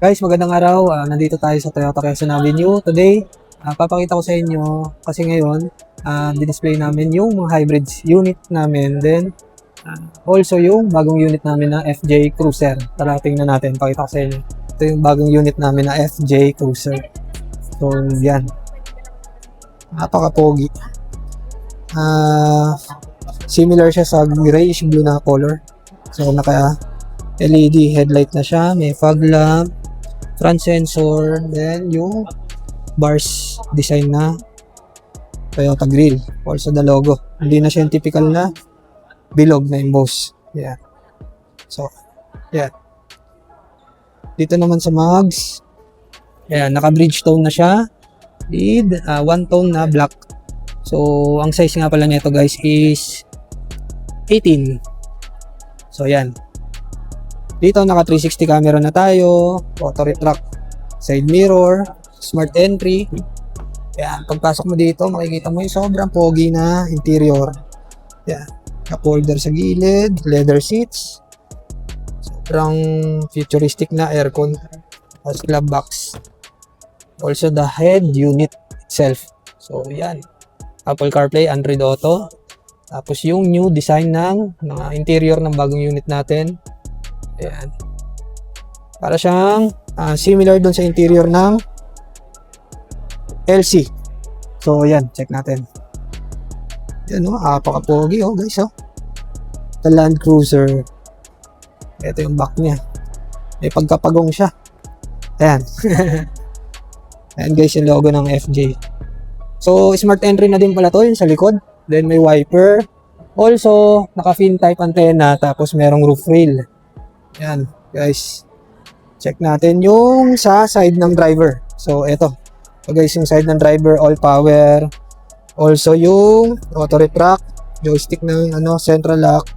Guys, magandang araw. Nandito tayo sa Toyota Quezon Avenue. Today, papakita ko sa inyo kasi ngayon, di-display namin yung mga hybrid unit namin. Then, also yung bagong unit namin na FJ Cruiser. Tara, tingnan natin. Pakita ko sa inyo. Ito yung bagong unit namin na FJ Cruiser. So, yan. Napaka-pogi. Similar siya sa grayish blue na color. So, naka LED headlight na siya. May fog lamp, front sensor, then yung bars design na Toyota grill. Also the logo. Hindi na siya yung typical na bilog na emboss. Yeah. So, yeah. Dito naman sa mags, yeah, naka-bridge tone na siya with one tone na black. So, ang size nga pala nito guys is 18. So, yan. Dito naka 360 camera na tayo, auto retract, side mirror, smart entry. Yan, pagpasok mo dito, makikita mo yung sobrang pogi na interior. Yan, cup holder sa gilid, leather seats. Sobrang futuristic na aircon. As glove box. Also the head unit itself. So, yan. Apple CarPlay, Android Auto. Tapos yung new design ng interior ng bagong unit natin. Ayan. Para siyang similar doon sa interior ng LC. So, ayan. Check natin. Ayan, oh. Apaka-pogi, oh, guys, oh. The Land Cruiser. Ito yung back niya. May pagkapagong siya. Ayan. Ayan, guys, yung logo ng FJ. So, smart entry na din pala to, yun sa likod. Then, may wiper. Also, naka-fin type antenna. Tapos, merong roof rail. Yan, guys. Check natin yung sa side ng driver. So, eto. So, guys, yung side ng driver, all power. Also, yung auto retract, joystick ng central lock.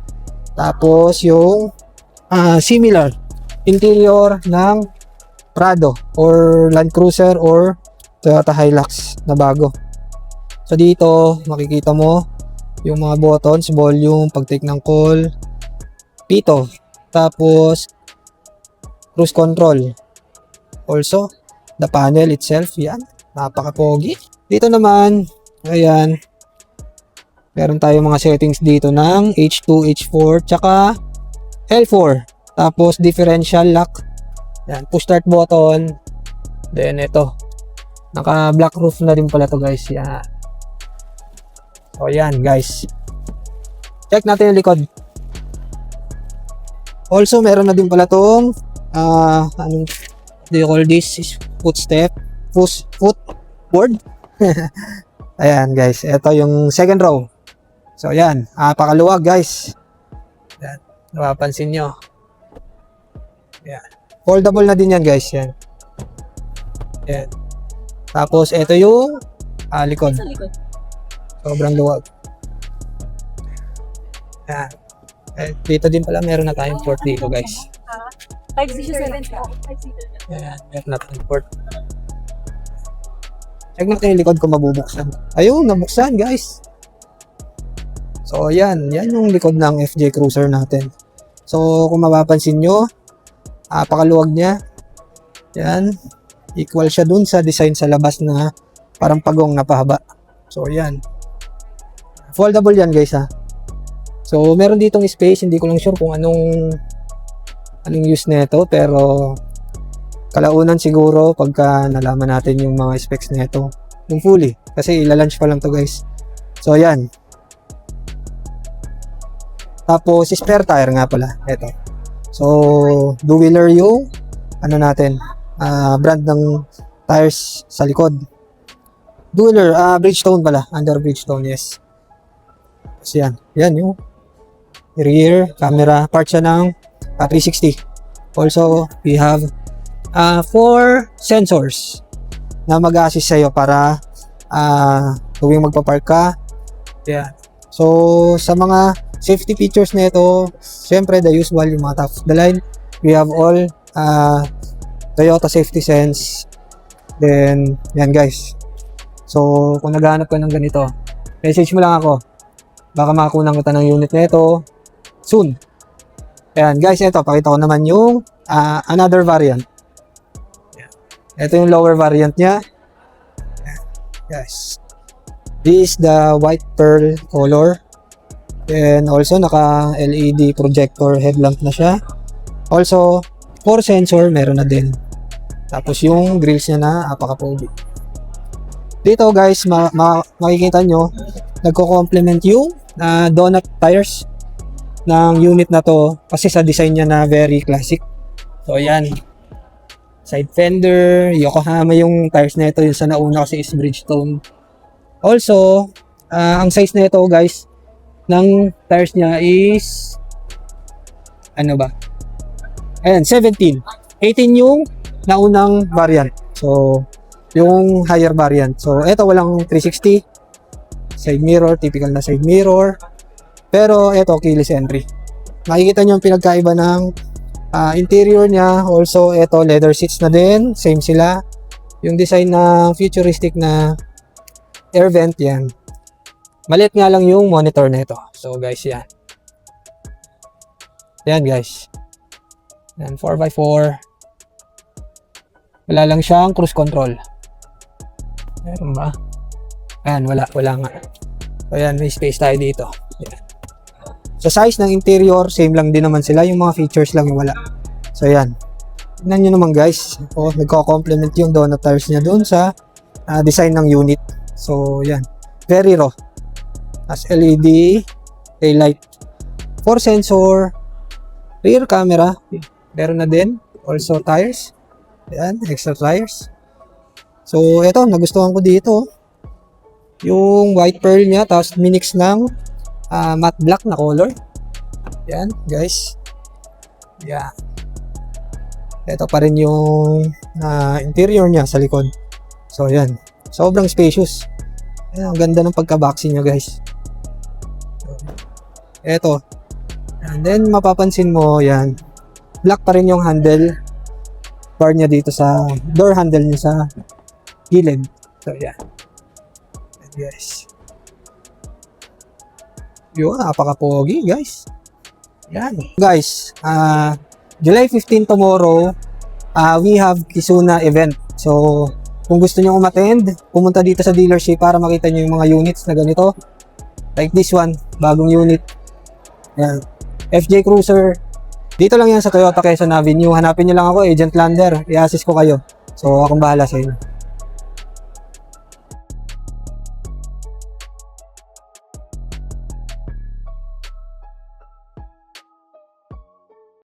Tapos, yung similar interior ng Prado or Land Cruiser or Toyota Hilux na bago. So, dito, makikita mo yung mga buttons, volume, pag-take ng call, pito. Tapos, cruise control. Also, the panel itself, yan. Napaka-pogi. Dito naman, ayan, meron tayong mga settings dito ng H2, H4, tsaka L4. Tapos, differential lock. Yan, push start button. Then, ito. Naka-black roof na din pala to guys. Yan. So, yan guys. Check natin yung likod. Also, meron na din pala tong anong do you call this? Footboard. Ayan guys, ito yung second row. So ayan, pakaluwag guys. Ayan, napapansin nyo. Ayan. Foldable na din yan guys. Yan. Ayan. Tapos ito yung likod. Sobrang luwag. Ayan. Dito din pala meron na tayong port dito guys. 507 ka. Ayan, meron na tayong port. Check natin yung likod kung mabubuksan. Ayun, nabuksan guys. So ayan, yan yung likod ng FJ Cruiser natin. So kung mapapansin nyo, pakaluwag niya. Yan, equal siya dun sa design sa labas na parang pagong na pahaba. So ayan. Foldable yan guys ha. So, meron ditong space, hindi ko lang sure kung anong use nito, pero kalaunan siguro pagka nalaman natin yung mga specs nito, yung fully, kasi ilalunch pa lang to guys. So, ayan. Tapos, spare tire nga pala, ito. So, two-wheeler yung brand ng tires sa likod. Two-wheeler, Bridgestone pala, under Bridgestone, yes. So, yan yung rear camera, part siya ng 360. Also, we have 4 sensors na mag-assist sa'yo para tuwing magpapark ka. Yeah. So, sa mga safety features nito, syempre the usual, yung mga top of the line. We have all Toyota Safety Sense. Then, yan guys. So, kung naghahanap ka ng ganito, message mo lang ako. Baka makakunan kita ng unit nito soon. Ayan guys, ito pakita ko naman yung another variant. Ito yung lower variant niya. Yes. This is the white pearl color. And also, naka LED projector headlamp na siya. Also, 4 sensor, meron na din. Tapos yung grills niya na apaka-pogi. Dito guys, makikita nyo, nagko-complement yung donut tires ng unit na to kasi sa design niya na very classic. So ayan, side fender, Yokohama yung tires na ito, yung sa nauna kasi is Bridgestone. Also, ang size na ito guys, ng tires niya is ano ba? Ayan, 17. 18 yung naunang variant. So, yung higher variant. So, ito walang 360. Side mirror, typical na side mirror. Pero, ito keyless entry. Makikita nyo yung pinagkaiba ng interior niya. Also, ito leather seats na din. Same sila. Yung design na futuristic na air vent yan. Maliit nga lang yung monitor na ito. So, guys, yan. Yan, guys. Yan, 4x4. Wala lang siyang cruise control. Meron ba? Ayan, wala nga. So, ayan, may space tayo dito. Ayan. Sa size ng interior, same lang din naman sila. Yung mga features lang yung wala. So, ayan. Tignan nyo naman, guys. O, nagko-complement yung donut tires niya dun sa design ng unit. So, ayan. Very raw. As LED, taillight. 4 sensor, rear camera. Meron na din. Also, tires. Ayan, extra tires. So, ito, nagustuhan ko dito. Yung white pearl niya, tapos minix ng matte black na color. Ayan, guys. Yeah. Ito pa rin yung interior niya sa likod. So, ayan. Sobrang spacious. Ayan, ang ganda ng pagka-boxy niya, guys. Ito. And then, mapapansin mo, yan. Black pa rin yung handle bar niya dito sa door handle niya sa gilid. So, yan. And guys. Yun, napaka-pogi, guys. Yan. Guys, July 15 tomorrow, we have Kizuna event. So, kung gusto nyo umattend, pumunta dito sa dealership para makita nyo yung mga units na ganito. Like this one, bagong unit. Yan. FJ Cruiser. Dito lang yan sa Toyota Quezon Avenue. Hanapin nyo lang ako, Agent Lander. I-assist ko kayo. So, akong bahala sa inyo.